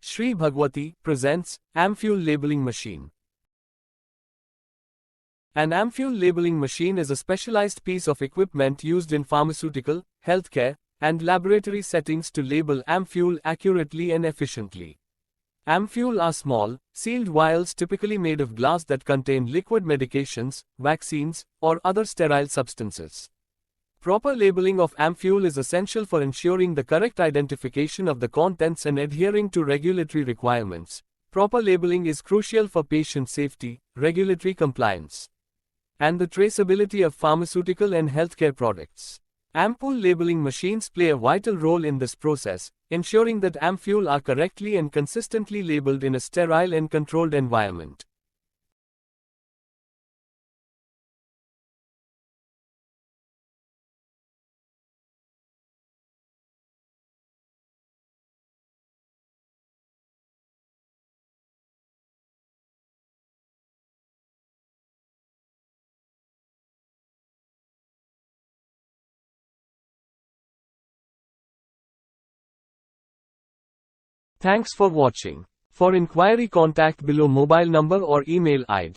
Shri Bhagwati presents Ampoule labeling machine. An ampoule labeling machine is a specialized piece of equipment used in pharmaceutical, healthcare, and laboratory settings to label ampoule accurately and efficiently. Ampoules are small, sealed vials typically made of glass that contain liquid medications, vaccines, or other sterile substances. Proper labeling of ampoule is essential for ensuring the correct identification of the contents and adhering to regulatory requirements. Proper labeling is crucial for patient safety, regulatory compliance, and the traceability of pharmaceutical and healthcare products. Ampoule labeling machines play a vital role in this process, ensuring that ampoules are correctly and consistently labeled in a sterile and controlled environment. Thanks for watching. For inquiry, contact below mobile number or email ID.